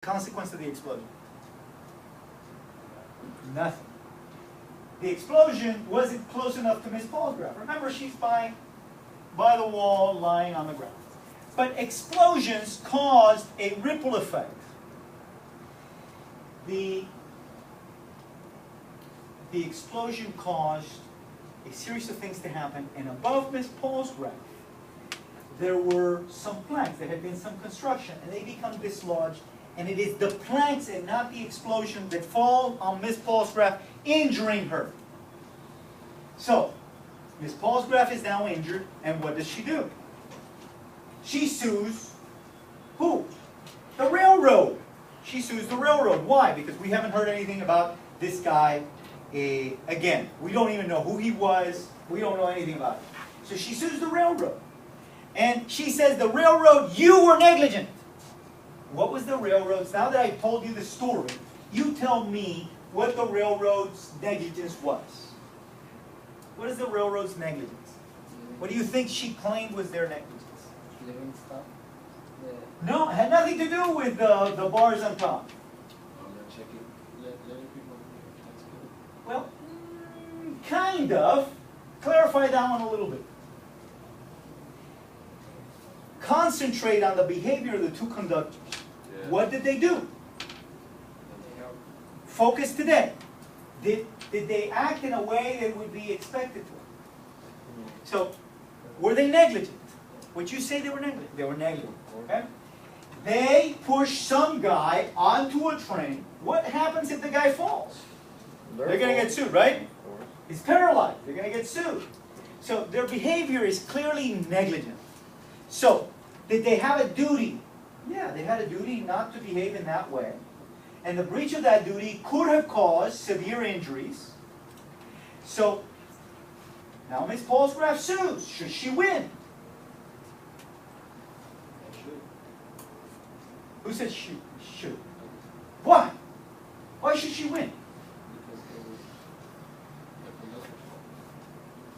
consequence of the explosion? Nothing. The explosion wasn't close enough to Miss Paul's graph. Remember, she's by the wall, lying on the ground. But explosions caused a ripple effect. The explosion caused a series of things to happen, and above Miss Paul's graph, there were some planks. There had been some construction, and they become dislodged. And it is the planks and not the explosion that fall on Miss Paul's graph, injuring her. So, Miss Paul's graph is now injured, and what does she do? She sues who? The railroad. She sues the railroad. Why? Because we haven't heard anything about this guy again. We don't even know who he was. We don't know anything about it. So she sues the railroad. And she says, the railroad, you were negligent. What was the railroad's? Now that I've told you the story, you tell me what the railroad's negligence was. What is the railroad's negligence? What do you think she claimed was their negligence? Living stuff. No, it had nothing to do with the bars on top. Well, kind of. Clarify that one a little bit. Concentrate on the behavior of the two conductors. Yeah. What did they do? Focus today. Did they act in a way that would be expected to? So, were they negligent? Would you say they were negligent? They were negligent. Okay? They push some guy onto a train. What happens if the guy falls? They're going to get sued, right? He's paralyzed. They're going to get sued. So their behavior is clearly negligent. So, did they have a duty? Yeah, they had a duty not to behave in that way. And the breach of that duty could have caused severe injuries. So, now Miss Paul's graph sues. Should she win? Who says she should? Why? Why should she win?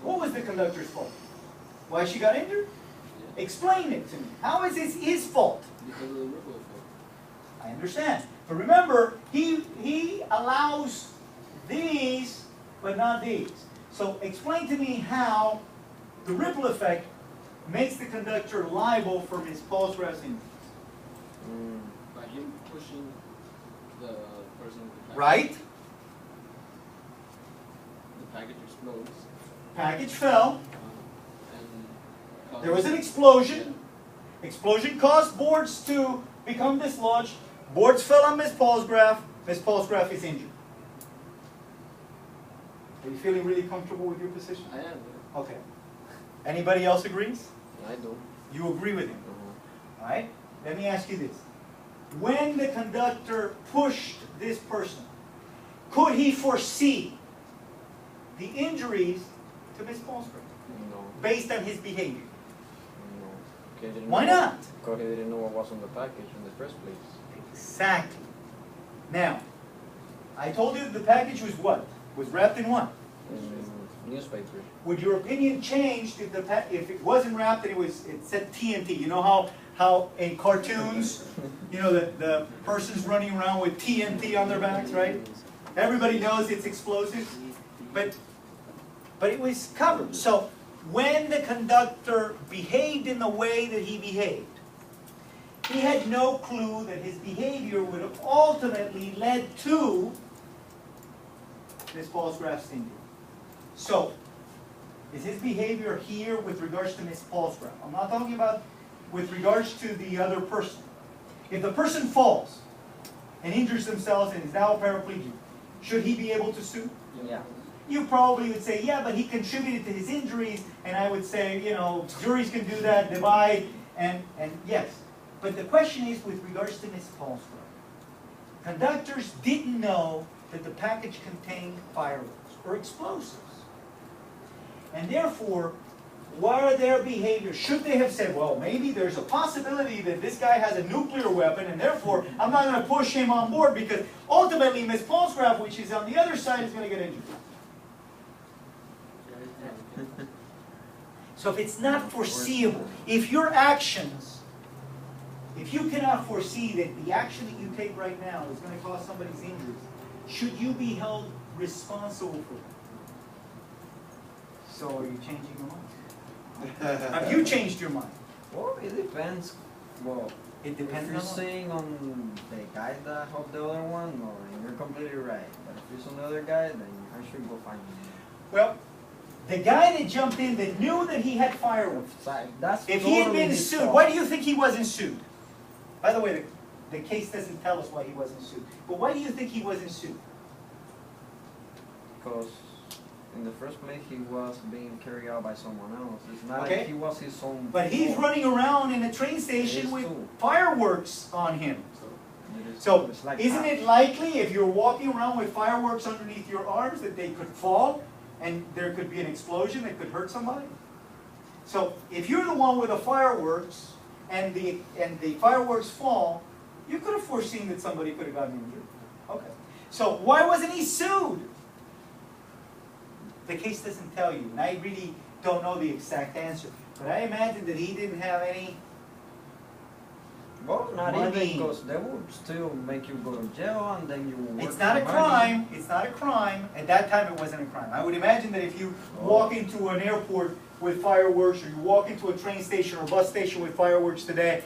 What was the conductor's fault? Why she got injured? Explain it to me. How is this his fault? Because of the ripple effect. I understand. But remember, he allows these, but not these. So explain to me how the ripple effect makes the conductor liable for Miss Paul's graph's injuries. By him pushing the person with the package. Right? The package explodes. Package fell. And There was an explosion. Explosion caused boards to become dislodged. Boards fell on Miss Paul's graph. Miss Paul's graph is injured. Are you feeling really comfortable with your position? I am. Okay. Anybody else agrees? I do. You agree with him? All right? Let me ask you this. When the conductor pushed this person, could he foresee the injuries to Miss Paul's graph? No. Based on his behavior? No. Why not? Because he didn't know what was on the package in the first place. Exactly. Now, I told you the package was what? Was wrapped in what? Newspaper. Would your opinion change if if it wasn't wrapped and it said TNT? You know how in cartoons, you know, the person's running around with TNT on their backs, right? Everybody knows it's explosive, but it was covered. So when the conductor behaved in the way that he behaved, he had no clue that his behavior would have ultimately led to Miss Paul's graph's injury. So, is his behavior here with regards to Miss Paul's graph? I'm not talking about with regards to the other person. If the person falls and injures themselves and is now paraplegic, should he be able to sue? Yeah. You probably would say, yeah, but he contributed to his injuries, and I would say, you know, juries can do that, divide, and yes. But the question is with regards to Miss Paul's graph. Conductors didn't know that the package contained fireworks or explosives. And therefore, what are their behaviors? Should they have said, well, maybe there's a possibility that this guy has a nuclear weapon, and therefore I'm not going to push him on board because ultimately Miss Paul's graph, which is on the other side, is going to get injured. So if it's not foreseeable, if your actions if you cannot foresee that the action that you take right now is going to cause somebody's injuries, should you be held responsible for it? So are you changing your mind? Have you changed your mind? Well, it depends. Well, It depends if you're on saying on the guy that helped the other one, or you're completely right. But if it's on the other guy, then I should go find him. Well, the guy that jumped in that knew that he had fireworks, That's if he had totally been his sued, fault. why do you think he wasn't sued? By the way, the case doesn't tell us why he wasn't sued. But why do you think he wasn't sued? Because in the first place, he was being carried out by someone else. It's not Okay. like he was his own. But he's fault. running around in a train station is with too. fireworks on him. It is- So, it's like isn't that. it likely if you're walking around with fireworks underneath your arms that they could fall and there could be an explosion that could hurt somebody? So, if you're the one with the fireworks and the fireworks fall, you could have foreseen that somebody could have gotten injured. Okay. So, why wasn't he sued? The case doesn't tell you, and I really don't know the exact answer. But I imagine that he didn't have any. Well, not money. even, because they would still make you go to jail and then you will work It's not a for money. crime, it's not a crime. At that time, it wasn't a crime. I would imagine that if you walk into an airport with fireworks, or you walk into a train station or bus station with fireworks today,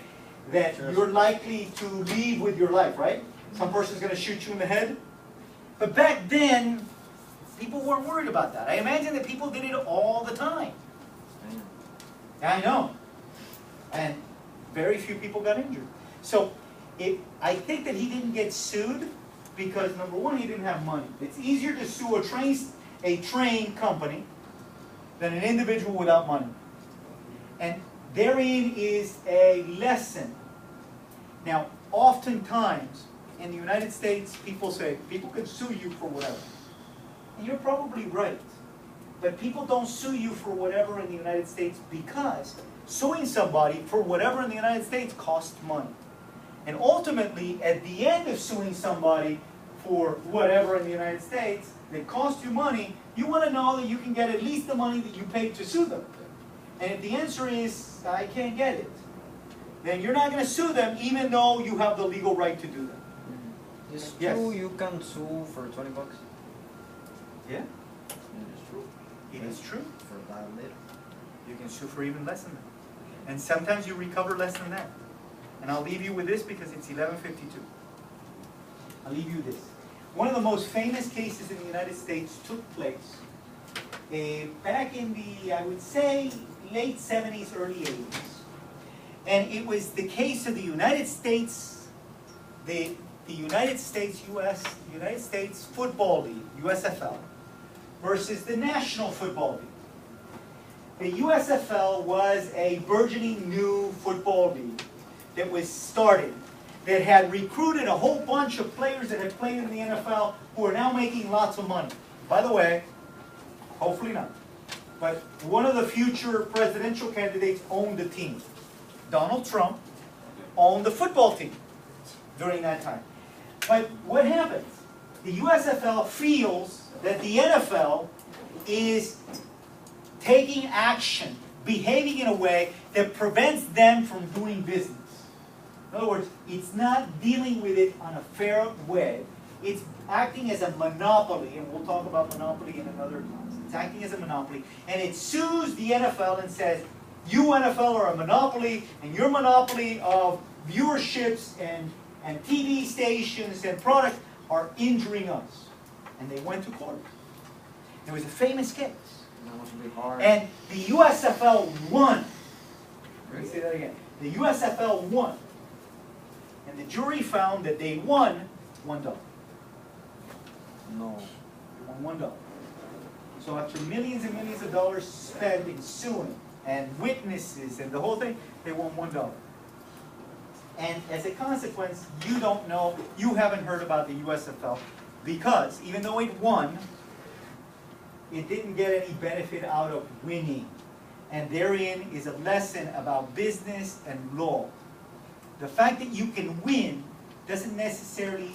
that Sure. you're likely to leave with your life, right? Some person's gonna shoot you in the head. But back then, people weren't worried about that. I imagine that people did it all the time. Damn. I know. And very few people got injured. So I think that he didn't get sued because, number one, he didn't have money. It's easier to sue a train company than an individual without money. And therein is a lesson. Now, oftentimes in the United States, people say, people can sue you for whatever. And you're probably right. But people don't sue you for whatever in the United States because suing somebody for whatever in the United States costs money. And ultimately, at the end of suing somebody for whatever in the United States that costs you money, you want to know that you can get at least the money that you paid to sue them. And if the answer is, I can't get it, then you're not going to sue them even though you have the legal right to do that. It's Yes. true you can sue for $20. Yeah, It is true. it is true. For that little. You can sue for even less than that. And sometimes you recover less than that. And I'll leave you with this because it's 11:52. I'll leave you this. One of the most famous cases in the United States took place back in the, I would say, late 70s, early 80s. And it was the case of the United States, the United States Football League, USFL, versus the National Football League. The USFL was a burgeoning new football league that was started, that had recruited a whole bunch of players that had played in the NFL who are now making lots of money. By the way, hopefully not, but one of the future presidential candidates owned the team. Donald Trump owned the football team during that time. But what happens? The USFL feels that the NFL is taking action, behaving in a way that prevents them from doing business. In other words, it's not dealing with it on a fair way. It's acting as a monopoly, and we'll talk about monopoly in another class. It's acting as a monopoly, and it sues the NFL and says, you NFL are a monopoly, and your monopoly of viewerships and TV stations and products are injuring us. And they went to court. It was a famous case. That must be hard. And the USFL won. Let me say that again. The USFL won. And the jury found that they won $1. No. They won $1. So after millions and millions of dollars spent in suing and witnesses and the whole thing, they won $1. And as a consequence, you don't know, you haven't heard about the USFL because even though it won, it didn't get any benefit out of winning. And therein is a lesson about business and law. The fact that you can win doesn't necessarily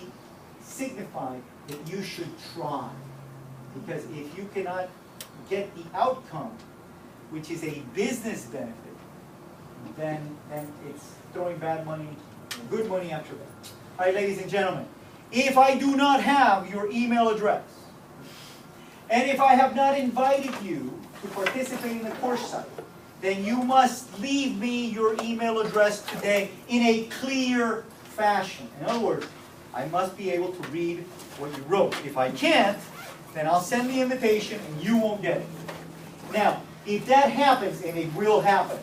signify that you should try. Because if you cannot get the outcome, which is a business benefit, then it's throwing bad money, good money after that. All right, ladies and gentlemen, if I do not have your email address, and if I have not invited you to participate in the course site, then you must leave me your email address today in a clear fashion. In other words, I must be able to read what you wrote. If I can't, then I'll send the invitation and you won't get it. Now, if that happens, and it will happen,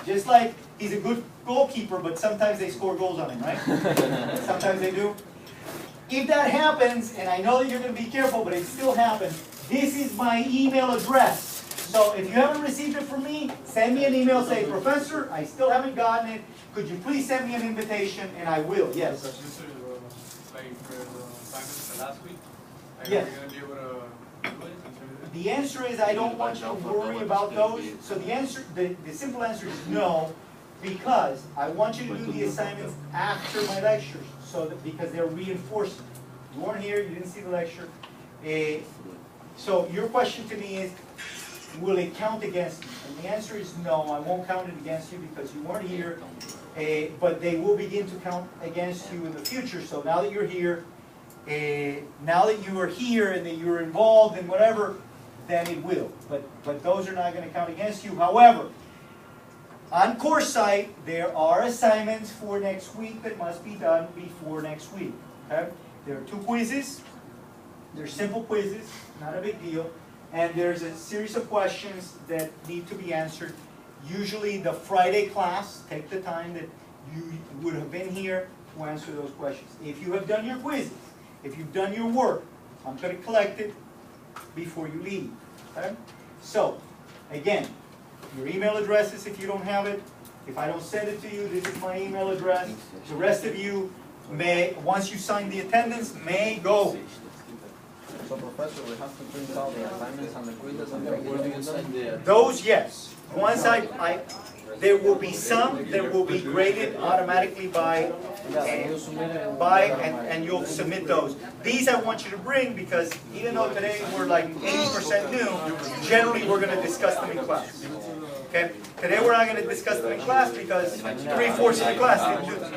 just like he's a good goalkeeper, but sometimes they score goals on him, right? Sometimes they do. If that happens, and I know that you're going to be careful, but it still happens, this is my email address. So if you haven't received it from me, send me an email, say, Professor, I still haven't gotten it. Could you please send me an invitation? And I will, yes. Like for the assignments for last week, Yes. are we going to be able to do it? The answer is I don't want you to worry about those. So the answer, the simple answer is no, because I want you to do the assignments after my lectures, so that, because they're reinforcement. You weren't here, you didn't see the lecture. So your question to me is, will it count against me? And the answer is no, I won't count it against you because you weren't here, but they will begin to count against you in the future. So now that you're here, now that you are here and that you're involved in whatever, then it will. But those are not going to count against you. However, on course site, there are assignments for next week that must be done before next week. Okay? There are 2 quizzes. They're simple quizzes, not a big deal. And there's a series of questions that need to be answered. Usually the Friday class, take the time that you would have been here to answer those questions. If you have done your quizzes, if you've done your work, I'm going to collect it before you leave. Okay? So, again, your email addresses if you don't have it. If I don't send it to you, this is my email address. The rest of you may, once you sign the attendance, may go. So Professor, we have to print out the assignments and the quizzes and where do you send the... Those, yes. Once there will be some that will be graded automatically by, and you'll submit those. These I want you to bring because even though today we're like 80% new, generally we're going to discuss them in class. Okay? Today we're not going to discuss them in class because 3/4 of the class didn't do them.